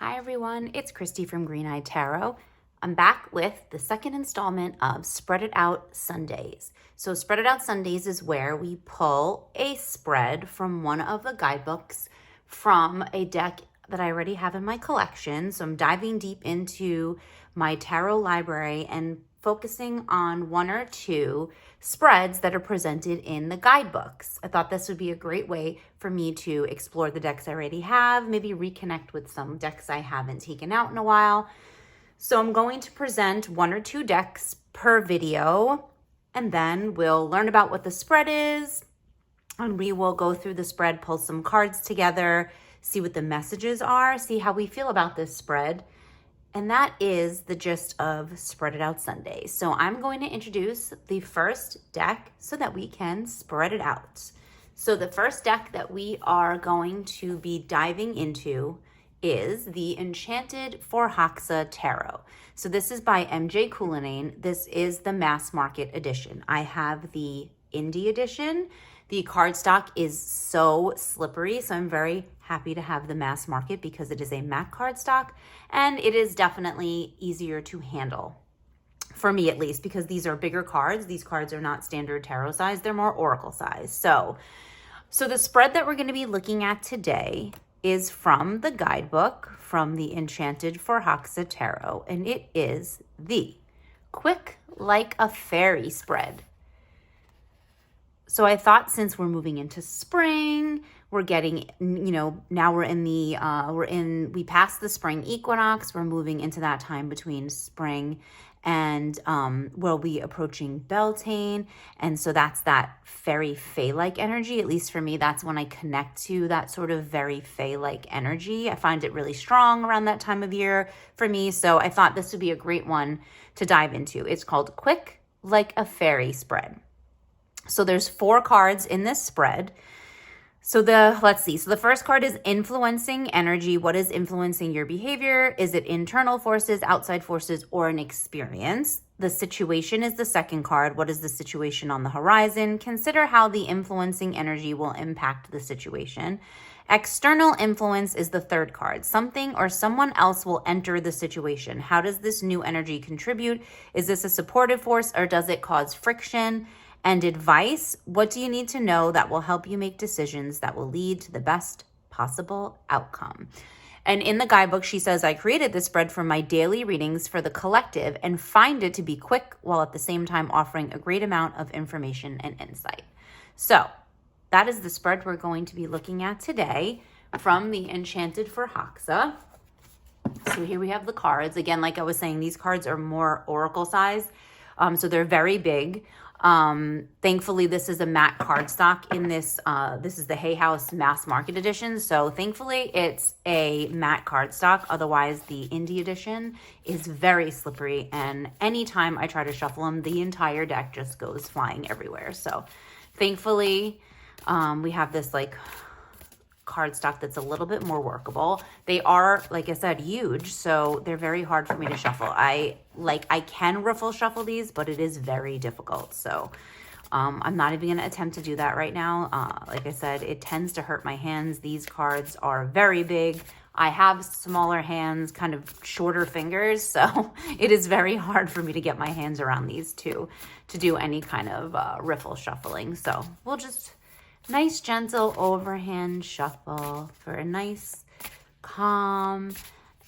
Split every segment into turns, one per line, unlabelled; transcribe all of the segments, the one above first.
Hi everyone, it's Christy from Green Eye Tarot. I'm back with the second installment of Spread It Out Sundays. So Spread It Out Sundays is where we pull a spread from one of the guidebooks from a deck that I already have in my collection. So I'm diving deep into my tarot library and focusing on one or two spreads that are presented in the guidebooks. I thought this would be a great way for me to explore the decks I already have, maybe reconnect with some decks I haven't taken out in a while. So I'm going to present one or two decks per video, and then we'll learn about what the spread is, and we will go through the spread, pull some cards together, see what the messages are, see how we feel about this spread. And that is the gist of Spread It Out Sunday. So I'm going to introduce the first deck so that we can spread it out. So the first deck that we are going to be diving into is the Enchanted for Haxa Tarot. So this is by MJ Cullinane. This is the mass market edition. I have the indie edition. The cardstock is so slippery, so I'm very happy to have the mass market because it is a matte cardstock and it is definitely easier to handle, for me at least, because these are bigger cards. These cards are not standard tarot size, they're more oracle size. So the spread that we're going to be looking at today is from the guidebook, from the Enchanted for Haxa Tarot, and it is the Quick Like a Fairy spread. So I thought, since we're moving into spring, we're getting, now we're in the, we passed the spring equinox, we're moving into that time between spring and we'll be approaching Beltane. And so that's that very fae-like energy. At least for me, that's when I connect to that sort of very fae-like energy. I find it really strong around that time of year for me. So I thought this would be a great one to dive into. It's called Quick Like a Fairy spread. So there's 4 cards in this spread. So let's see. So the first card is influencing energy. What is influencing your behavior? Is it internal forces, outside forces, or an experience? The situation is the second card. What is the situation on the horizon? Consider how the influencing energy will impact the situation. External influence is the third card. Something or someone else will enter the situation. How does this new energy contribute? Is this a supportive force or does it cause friction? And advice, what do you need to know that will help you make decisions that will lead to the best possible outcome? And in the guidebook, she says, I created this spread for my daily readings for the collective and find it to be quick while at the same time offering a great amount of information and insight. So that is the spread we're going to be looking at today from the Enchanted for Haxa. So here we have the cards. Again, like I was saying, these cards are more oracle size. So they're very big. Thankfully, this is a matte cardstock in this. This is the Hay House Mass Market Edition. So thankfully, it's a matte cardstock. Otherwise, the indie edition is very slippery. And anytime I try to shuffle them, the entire deck just goes flying everywhere. So thankfully, we have this cardstock that's a little bit more workable. They are, like I said, huge, so they're very hard for me to shuffle. I can riffle shuffle these, but it is very difficult. So I'm not even going to attempt to do that right now. Like I said, it tends to hurt my hands. These cards are very big. I have smaller hands, kind of shorter fingers, so it is very hard for me to get my hands around these two to do any kind of riffle shuffling. So we'll just nice, gentle overhand shuffle for a nice, calm,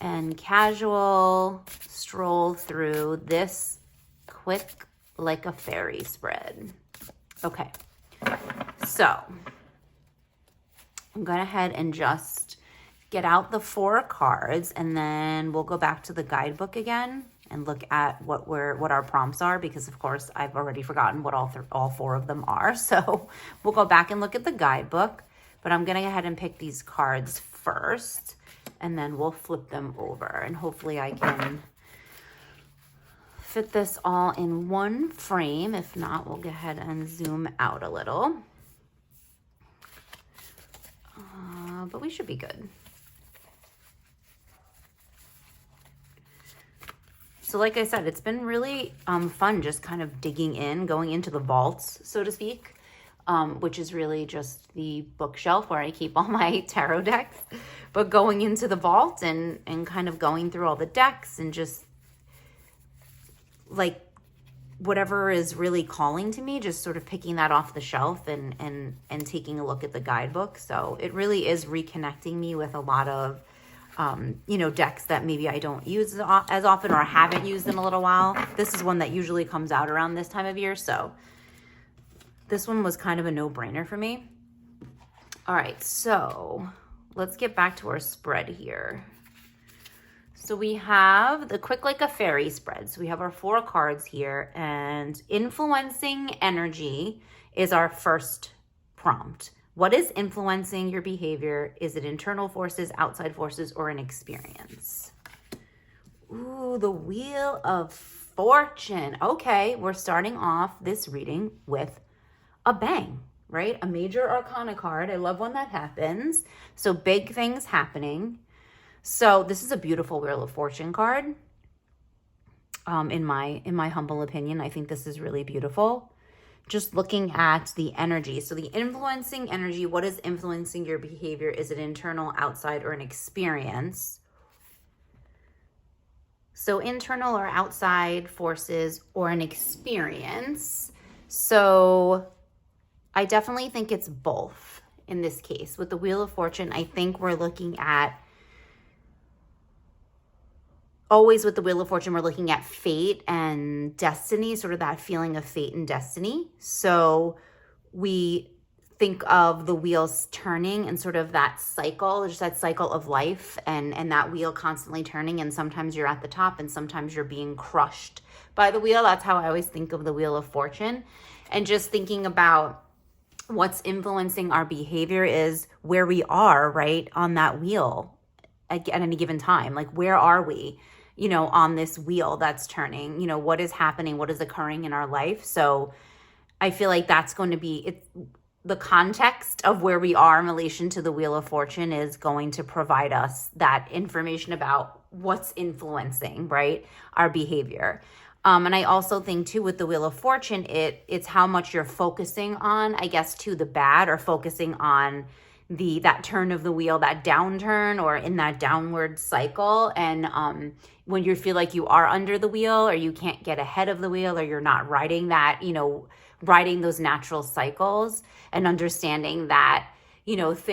and casual stroll through this Quick Like a Fairy spread. Okay, so I'm going to head and just get out the 4 cards, and then we'll go back to the guidebook again and look at what our prompts are, because of course I've already forgotten what all 4 of them are. So we'll go back and look at the guidebook, but I'm gonna go ahead and pick these cards first, and then we'll flip them over, and hopefully I can fit this all in one frame. If not, we'll go ahead and zoom out a little. But we should be good. So like I said, it's been really fun just kind of digging in, going into the vaults, so to speak, which is really just the bookshelf where I keep all my tarot decks. but going into the vault and kind of going through all the decks and just like whatever is really calling to me, just sort of picking that off the shelf and taking a look at the guidebook. So it really is reconnecting me with a lot of decks that maybe I don't use as often or haven't used in a little while. This is one that usually comes out around this time of year, so this one was kind of a no-brainer for me. All right, so let's get back to our spread here. So we have the Quick Like a Fairy spread. So we have our 4 cards here, and influencing energy is our first prompt. What is influencing your behavior? Is it internal forces, outside forces, or an experience? Ooh, the Wheel of Fortune. Okay, we're starting off this reading with a bang, right? A major arcana card. I love when that happens. So big things happening. So this is a beautiful Wheel of Fortune card. In my humble opinion, I think this is really beautiful. Just looking at the energy. So the influencing energy, what is influencing your behavior? Is it internal, outside, or an experience? So internal or outside forces or an experience. So I definitely think it's both in this case. With the Wheel of Fortune, I think we're looking at, always with the Wheel of Fortune, we're looking at fate and destiny, sort of that feeling of fate and destiny. So we think of the wheels turning and sort of that cycle, just that cycle of life and that wheel constantly turning. And sometimes you're at the top and sometimes you're being crushed by the wheel. That's how I always think of the Wheel of Fortune. And just thinking about what's influencing our behavior is where we are, right, on that wheel at any given time. Like, where are we, on this wheel that's turning? What is happening? What is occurring in our life? So I feel like that's going to be the context of where we are in relation to the Wheel of Fortune is going to provide us that information about what's influencing, right, our behavior. And I also think too, with the Wheel of Fortune, it's how much you're focusing on, I guess, to the bad, or focusing on that turn of the wheel, that downturn, or in that downward cycle. And when you feel like you are under the wheel, or you can't get ahead of the wheel, or you're not riding that, riding those natural cycles, and understanding that,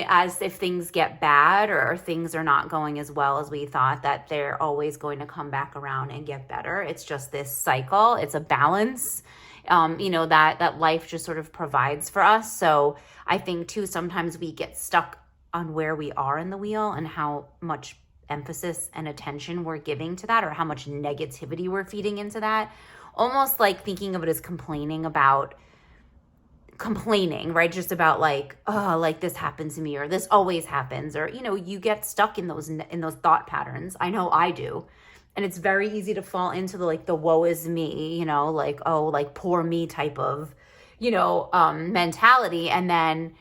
as if things get bad or things are not going as well as we thought, that they're always going to come back around and get better. It's just this cycle. It's a balance, that life just sort of provides for us. So I think too, sometimes we get stuck on where we are in the wheel and how much emphasis and attention we're giving to that, or how much negativity we're feeding into that. Almost like thinking of it as complaining, right? Just about like, oh, like this happened to me, or this always happens, or, you get stuck in those thought patterns. I know I do. And it's very easy to fall into the woe is me, like, oh, like poor me type of, mentality. And then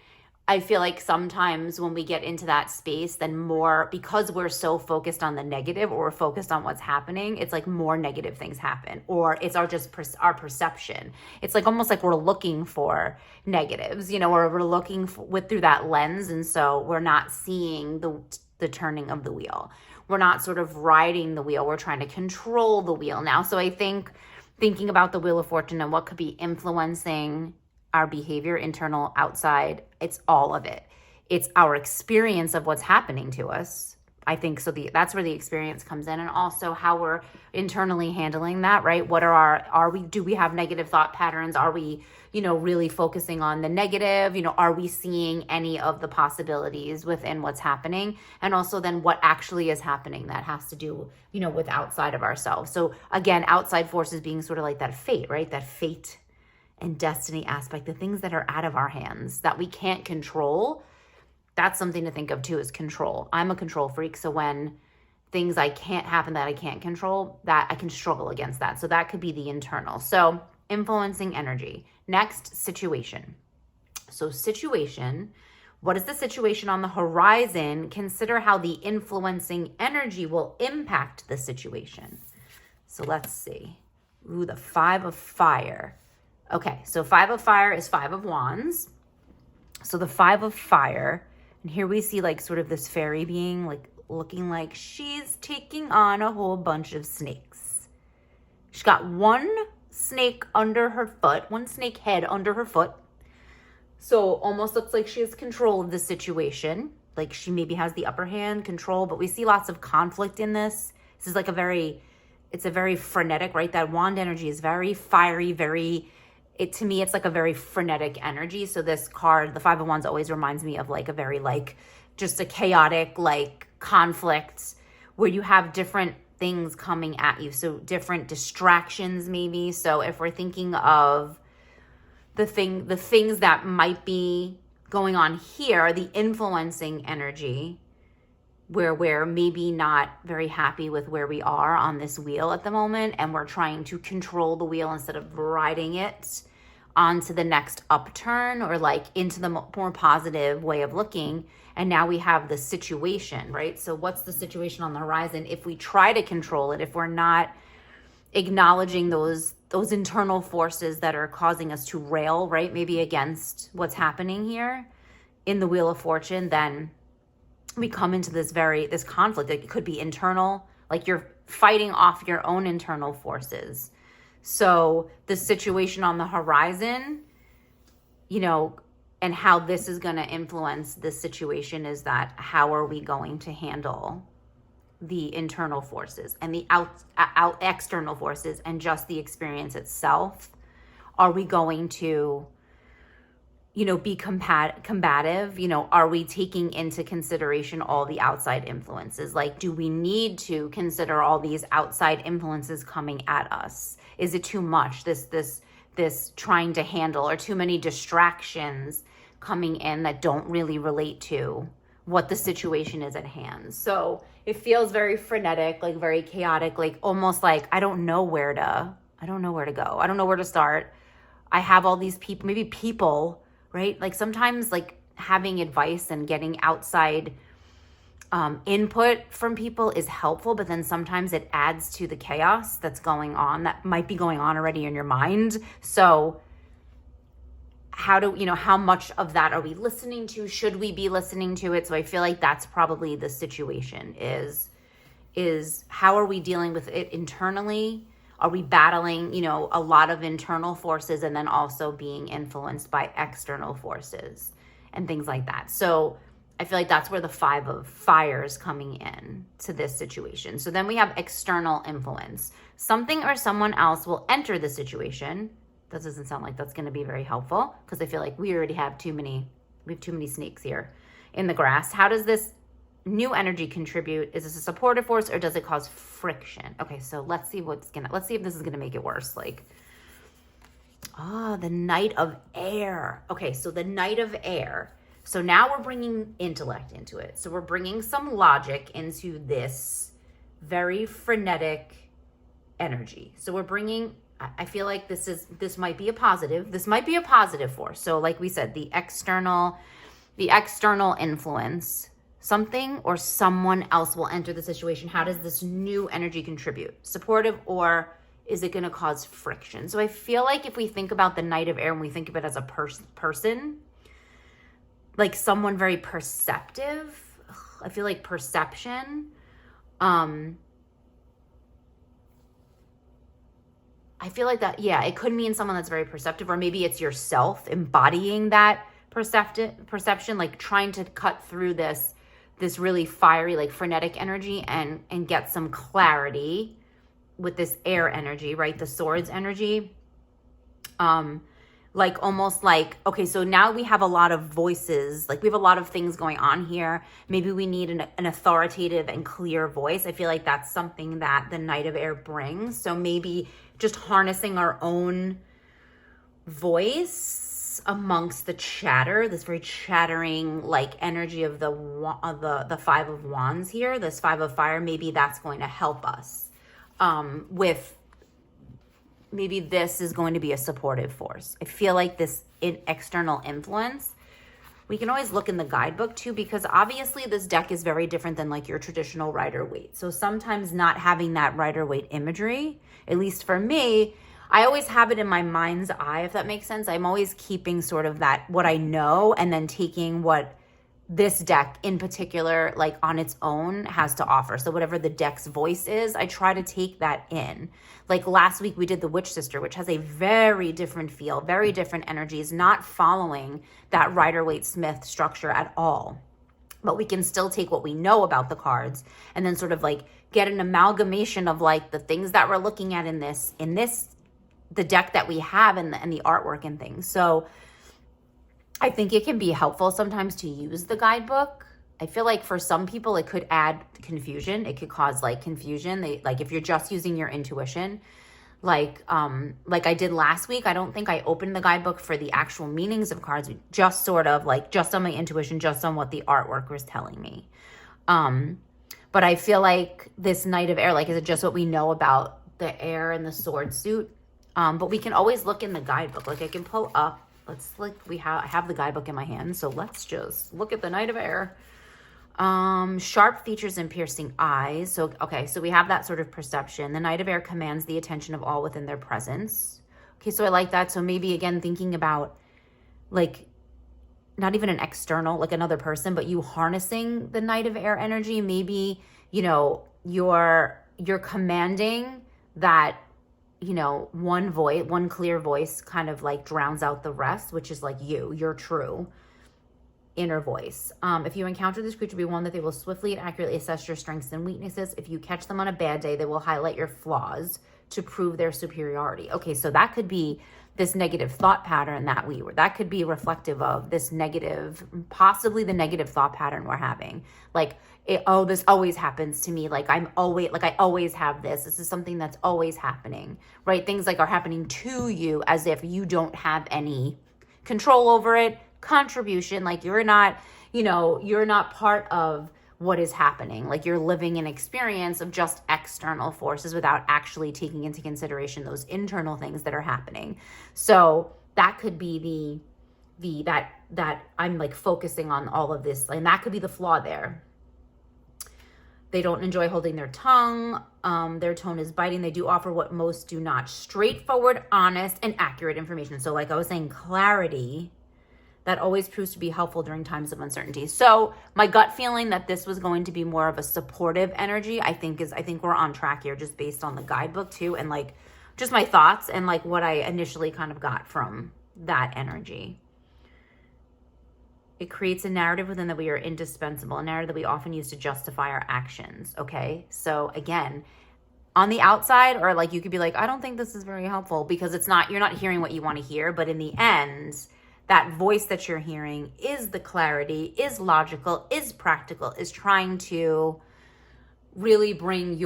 I feel like sometimes when we get into that space, then more, because we're so focused on the negative, or we're focused on what's happening, it's like more negative things happen, or it's our perception. It's like almost like we're looking for negatives, or we're looking through that lens. And so we're not seeing the turning of the wheel. We're not sort of riding the wheel. We're trying to control the wheel now. So I think thinking about the Wheel of Fortune and what could be influencing our behavior, internal, outside, it's all of it. It's our experience of what's happening to us. I think so. That's where the experience comes in, and also how we're internally handling that, right? What do we have negative thought patterns? Are we, really focusing on the negative? Are we seeing any of the possibilities within what's happening? And also then what actually is happening that has to do, with outside of ourselves. So again, outside forces being sort of like that fate, right? That fate and destiny aspect, the things that are out of our hands that we can't control. That's something to think of too, is control. I'm a control freak. So when things that I can't control, that I can struggle against that. So that could be the internal. So influencing energy. Next, situation. So situation, what is the situation on the horizon? Consider how the influencing energy will impact the situation. So let's see. Ooh, the 5 of Fire. Okay, so 5 of Fire is 5 of Wands. So the 5 of Fire And here we see like sort of this fairy being like looking like she's taking on a whole bunch of snakes. She's got one snake under her foot, one snake head under her foot. So almost looks like she has control of the situation. Like she maybe has the upper hand control, but we see lots of conflict in this. This is like it's a very frenetic, right? That wand energy is very fiery, to me, it's like a very frenetic energy. So this card, the Five of Wands, always reminds me of like a very like just a chaotic like conflict where you have different things coming at you. So different distractions maybe. So if we're thinking of the things that might be going on here, the influencing energy, where we're maybe not very happy with where we are on this wheel at the moment, and we're trying to control the wheel instead of riding it onto the next upturn or like into the more positive way of looking. And now we have the situation, right? So what's the situation on the horizon? If we try to control it, if we're not acknowledging those internal forces that are causing us to rail, right? Maybe against what's happening here in the Wheel of Fortune, then we come into this conflict. It could be internal, like you're fighting off your own internal forces. So the situation on the horizon, and how this is going to influence this situation is that how are we going to handle the internal forces and the external forces and just the experience itself? Are we going to be combative? Are we taking into consideration all the outside influences? Like, do we need to consider all these outside influences coming at us? Is it too much? This trying to handle, or too many distractions coming in that don't really relate to what the situation is at hand? So it feels very frenetic, like very chaotic, like almost like I don't know where to go. I don't know where to start. I have all these people, right? Like sometimes like having advice and getting outside input from people is helpful, but then sometimes it adds to the chaos that's going on, that might be going on already in your mind. So how much of that are we listening to? Should we be listening to it? So I feel like that's probably the situation is how are we dealing with it internally? Are we battling, a lot of internal forces and then also being influenced by external forces and things like that? So I feel like that's where the Five of Fire is coming in to this situation. So then we have external influence. Something or someone else will enter the situation. That doesn't sound like that's going to be very helpful because I feel like we already have too many snakes here in the grass. How does this new energy contribute? Is this a supportive force or does it cause friction? Okay, so let's see if this is gonna make it worse. Like, the Knight of Air. Okay, so the Knight of Air. So now we're bringing intellect into it. So we're bringing some logic into this very frenetic energy. So we're bringing, I feel like this might be a positive. This might be a positive force. So like we said, the external influence. Something or someone else will enter the situation. How does this new energy contribute? Supportive, or is it going to cause friction? So I feel like if we think about the Knight of Air and we think of it as a person, like someone very perceptive, I feel like perception. I feel like that, it could mean someone that's very perceptive, or maybe it's yourself embodying that perception, like trying to cut through this really fiery, like frenetic energy and get some clarity with this air energy, right? The Swords energy. Like almost like, okay, so now we have a lot of voices, like we have a lot of things going on here. Maybe we need an authoritative and clear voice. I feel like that's something that the Knight of Air brings. So maybe just harnessing our own voice amongst the chatter, this very chattering like energy of the Five of Wands here, this Five of Fire. Maybe that's going to help us with, maybe this is going to be a supportive force. I feel like this external influence, we can always look in the guidebook too, because obviously this deck is very different than like your traditional Rider-Waite. So sometimes not having that Rider-Waite imagery, at least for me, I always have it in my mind's eye, if that makes sense. I'm always keeping sort of that, what I know, and then taking what this deck in particular, like on its own, has to offer. So whatever the deck's voice is, I try to take that in. Like last week we did the Witch Sister, which has a very different feel, very different energies, not following that Rider-Waite-Smith structure at all. But we can still take what we know about the cards and then sort of like get an amalgamation of like the things that we're looking at in this, the deck that we have and the artwork and things. So I think it can be helpful sometimes to use the guidebook. I feel like for some people it could add confusion. It could cause like confusion. Like if you're just using your intuition, like I did last week, I don't think I opened the guidebook for the actual meanings of cards, just sort of like just on my intuition, just on what the artwork was telling me. But I feel like this Knight of Air, like, is it just what we know about the air and the sword suit? But we can always look in the guidebook. Like I can pull up. I have the guidebook in my hand, so let's just look at the Knight of Air. Sharp features and piercing eyes. So, okay, so we have that sort of perception. The Knight of Air commands the attention of all within their presence. Okay, so I like that. So maybe, again, thinking about, like, not even an external, like another person, but you harnessing the Knight of Air energy. Maybe, you know, you're commanding that, you know, one clear voice kind of like drowns out the rest, which is like your true inner voice. If you encounter this creature, be warned that they will swiftly and accurately assess your strengths and weaknesses. If you catch them on a bad day, they will highlight your flaws to prove their superiority. Okay, so that could be this negative thought pattern that could be reflective of this negative, possibly the negative thought pattern we're having. Like, this always happens to me. Like I always have this. This is something that's always happening, right? Things like are happening to you as if you don't have any control over it, contribution. Like you're not part of what is happening. Like you're living an experience of just external forces without actually taking into consideration those internal things that are happening. So that could be that I'm like focusing on all of this, and that could be the flaw there. They don't enjoy holding their tongue. Their tone is biting. They do offer what most do not: straightforward, honest, and accurate information. So like I was saying, clarity that always proves to be helpful during times of uncertainty. So my gut feeling that this was going to be more of a supportive energy, I think we're on track here, just based on the guidebook too, and like just my thoughts and like what I initially kind of got from that energy. It creates a narrative within that we are indispensable, a narrative that we often use to justify our actions. Okay, so again, on the outside, or like you could be like, I don't think this is very helpful, because you're not hearing what you want to hear, but in the end, that voice that you're hearing is the clarity, is logical, is practical, is trying to really bring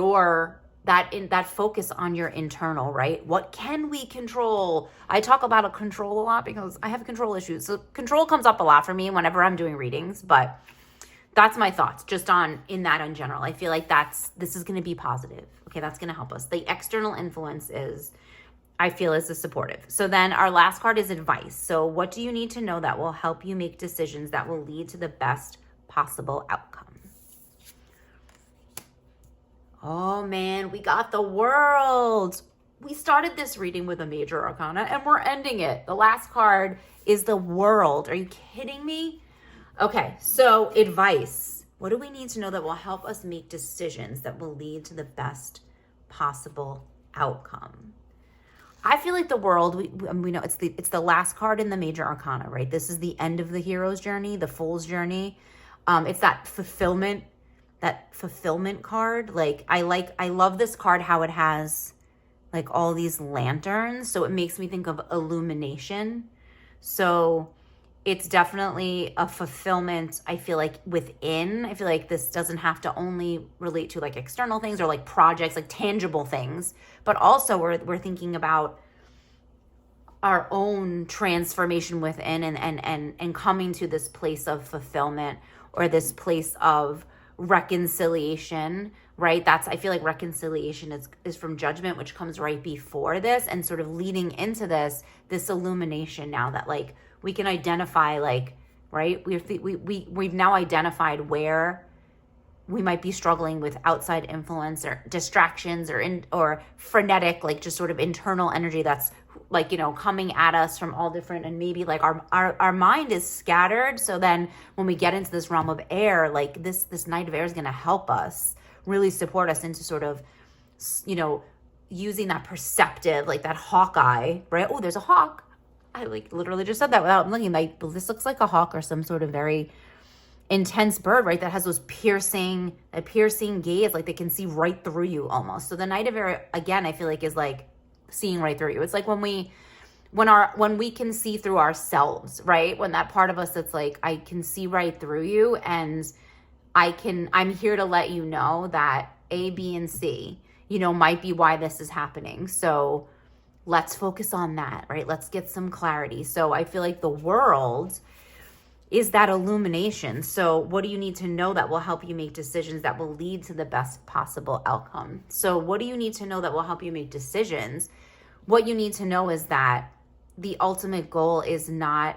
that focus on your internal, right? What can we control? I talk about a control a lot because I have control issues. So control comes up a lot for me whenever I'm doing readings, but that's my thoughts just in general. I feel like this is going to be positive. Okay, that's going to help us. The external influence I feel is supportive. So then our last card is advice. So what do you need to know that will help you make decisions that will lead to the best possible outcome? Oh man, we got the World. We started this reading with a major arcana and we're ending it. The last card is the World. Are you kidding me? Okay, so advice. What do we need to know that will help us make decisions that will lead to the best possible outcome? I feel like the World, we know it's the last card in the major arcana, right? This is the end of the hero's journey, the fool's journey. It's that fulfillment card. Like I love this card, how it has like all these lanterns. So it makes me think of illumination. So it's definitely a fulfillment, I feel like, within. I feel like this doesn't have to only relate to like external things or like projects, like tangible things, but also we're thinking about our own transformation within and coming to this place of fulfillment or this place of reconciliation, right? I feel like reconciliation is from judgment, which comes right before this, and sort of leading into this illumination now that like we can identify, like, right? We've now identified where we might be struggling with outside influence or distractions or frenetic, like just sort of internal energy that's like, coming at us from all different, and maybe like our mind is scattered. So then when we get into this realm of air, like this Knight of Air is going to help us, really support us into sort of, using that perceptive, like that hawk eye, right? Oh, there's a hawk. I like literally just said that without looking. Like, this looks like a hawk or some sort of very intense bird, right? That has those piercing gaze, like they can see right through you almost. So the Knight of Air, again, I feel like is like seeing right through you. It's like when we can see through ourselves, right? When that part of us that's like, I can see right through you, and I'm here to let you know that A, B, and C, might be why this is happening. So let's focus on that, right? Let's get some clarity. So I feel like the world is that illumination. So what do you need to know that will help you make decisions that will lead to the best possible outcome? So what do you need to know that will help you make decisions? What you need to know is that the ultimate goal is not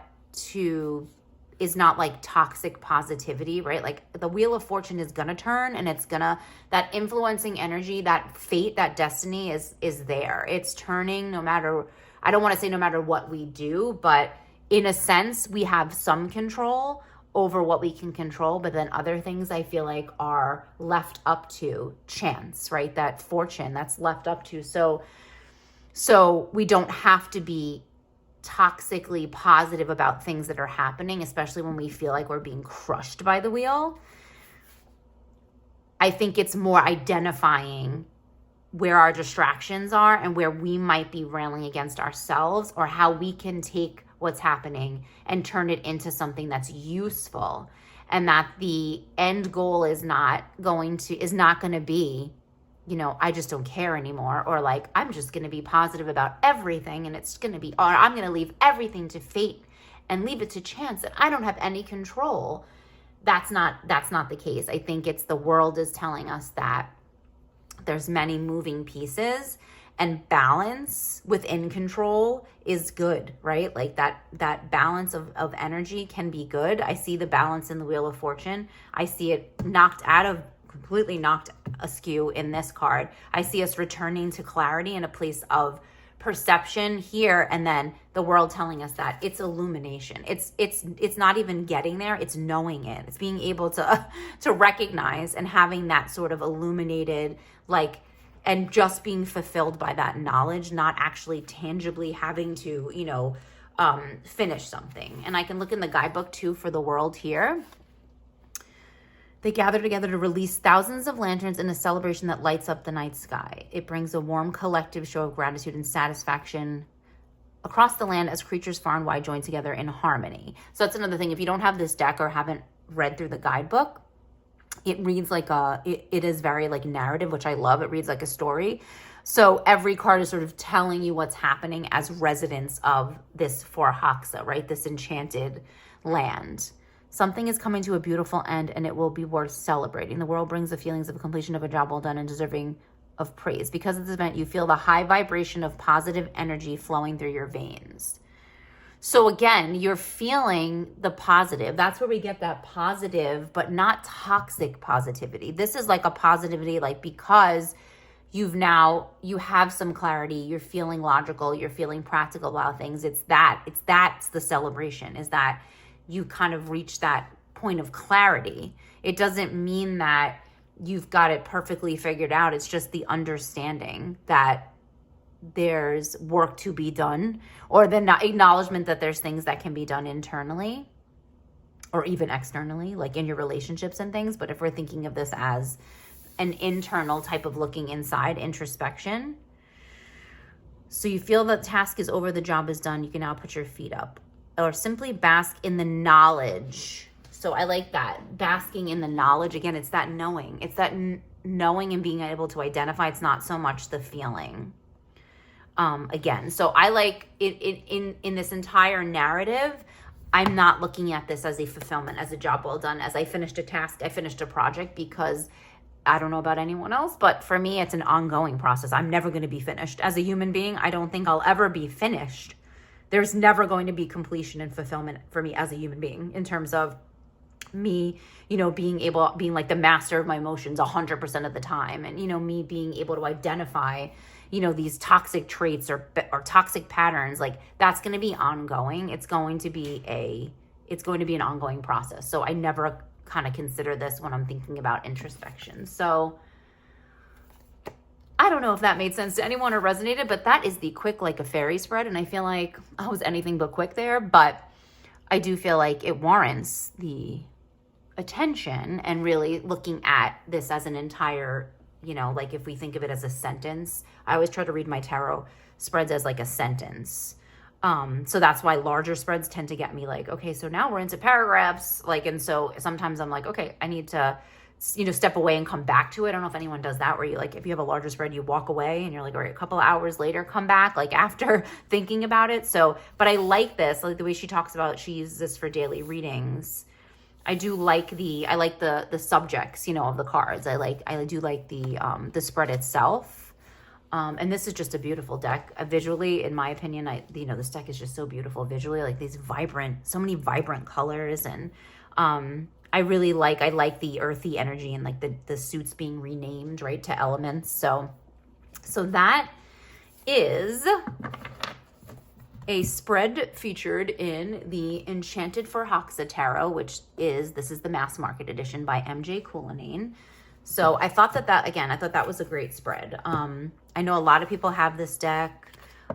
like toxic positivity, right? Like the wheel of fortune is gonna turn, and that influencing energy, that fate, that destiny is there. It's turning no matter, I don't want to say no matter what we do, but in a sense, we have some control over what we can control, but then other things I feel like are left up to chance, right? That fortune that's left up to. So we don't have to be toxically positive about things that are happening, especially when we feel like we're being crushed by the wheel. I think it's more identifying where our distractions are and where we might be railing against ourselves, or how we can take what's happening and turn it into something that's useful, and that the end goal is not going to be, I just don't care anymore, or like, I'm just going to be positive about everything, and it's going to be, or I'm going to leave everything to fate and leave it to chance, and I don't have any control. That's not the case. I think it's the world is telling us that there's many moving pieces, and balance within control is good, right? Like that balance of energy can be good. I see the balance in the Wheel of Fortune. I see it completely knocked askew in this card. I see us returning to clarity in a place of perception here, and then the world telling us that it's illumination. It's not even getting there, it's knowing it. It's being able to recognize and having that sort of illuminated, like, and just being fulfilled by that knowledge, not actually tangibly having to, finish something. And I can look in the guidebook too for the world here. They gather together to release thousands of lanterns in a celebration that lights up the night sky. It brings a warm collective show of gratitude and satisfaction across the land as creatures far and wide join together in harmony. So that's another thing. If you don't have this deck or haven't read through the guidebook, it reads like it is very like narrative, which I love. It reads like a story. So every card is sort of telling you what's happening as residents of this Forhaxa, right? This enchanted land. Something is coming to a beautiful end, and it will be worth celebrating. The world brings the feelings of completion of a job well done and deserving of praise. Because of this event, you feel the high vibration of positive energy flowing through your veins. So again, you're feeling the positive. That's where we get that positive, but not toxic positivity. This is like a positivity, like because you have some clarity, you're feeling logical, you're feeling practical about things. That's the celebration, is that you kind of reach that point of clarity. It doesn't mean that you've got it perfectly figured out. It's just the understanding that there's work to be done, or the acknowledgement that there's things that can be done internally or even externally, like in your relationships and things. But if we're thinking of this as an internal type of looking inside, introspection. So you feel the task is over, the job is done. You can now put your feet up or simply bask in the knowledge. So I like that, basking in the knowledge. Again, it's that knowing. It's that knowing and being able to identify. It's not so much the feeling. Again, so I like it in this entire narrative. I'm not looking at this as a fulfillment, as a job well done, as I finished a task, I finished a project, because I don't know about anyone else, but for me, it's an ongoing process. I'm never going to be finished. As a human being, I don't think I'll ever be finished. There's never going to be completion and fulfillment for me as a human being in terms of me, being like the master of my emotions 100% of the time. And, me being able to identify, these toxic traits or toxic patterns, like that's going to be ongoing. It's going to be an ongoing process. So I never kind of consider this when I'm thinking about introspection. So I don't know if that made sense to anyone or resonated, but that is the quick like a fairy spread. And I feel like I was anything but quick there, but I do feel like it warrants the attention and really looking at this as an entire, like if we think of it as a sentence. I always try to read my tarot spreads as like a sentence. So that's why larger spreads tend to get me like, okay, so now we're into paragraphs. Like, and so sometimes I'm like, okay, I need to, step away and come back to it. I don't know if anyone does that where you like, if you have a larger spread, you walk away and you're like, all right, a couple of hours later, come back like after thinking about it. So, but I like this, like the way she talks about, she uses this for daily readings. I do like the subjects, of the cards. I do like the spread itself. And this is just a beautiful deck. Visually, in my opinion, this deck is just so beautiful visually, like so many vibrant colors. And I like the earthy energy and like the suits being renamed, right, to elements. So that is a spread featured in the Enchanted for Hoxa Tarot, this is the mass market edition by MJ Coulinane. So I thought that was a great spread. I know a lot of people have this deck.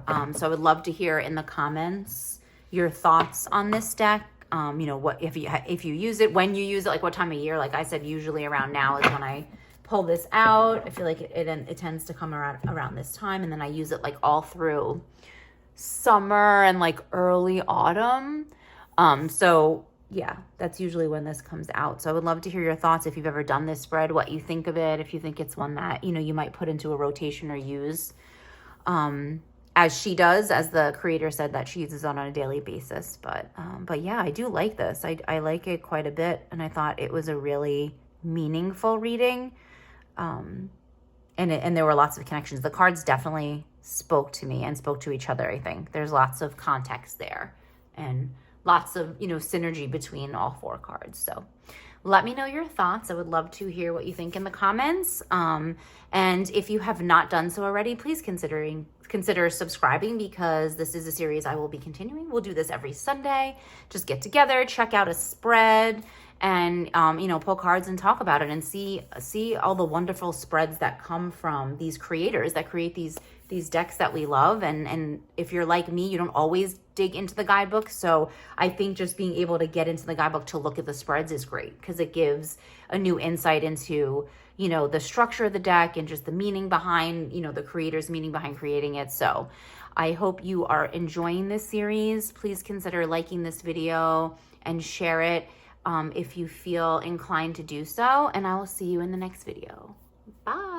So I would love to hear in the comments your thoughts on this deck. What if you use it, when you use it, like what time of year. Like I said, usually around now is when I pull this out. I feel like it tends to come around this time, and then I use it like all through summer and like early autumn. So yeah, that's usually when this comes out. So I would love to hear your thoughts if you've ever done this spread, what you think of it, if you think it's one that, you might put into a rotation or use, as she does, as the creator said that she uses on a daily basis. But yeah, I do like this. I like it quite a bit. And I thought it was a really meaningful reading. And there were lots of connections. The cards definitely spoke to me and spoke to each other. I think there's lots of context there and lots of, synergy between all four cards. So let me know your thoughts. I would love to hear what you think in the comments. And if you have not done so already, please consider subscribing, because this is a series I will be continuing. We'll do this every Sunday. Just get together, check out a spread, and pull cards and talk about it, and see all the wonderful spreads that come from these creators that create these decks that we love. And if you're like me, you don't always dig into the guidebook. So I think just being able to get into the guidebook to look at the spreads is great, because it gives a new insight into, the structure of the deck and just the meaning behind, the creator's meaning behind creating it. So I hope you are enjoying this series. Please consider liking this video and share it if you feel inclined to do so. And I will see you in the next video. Bye.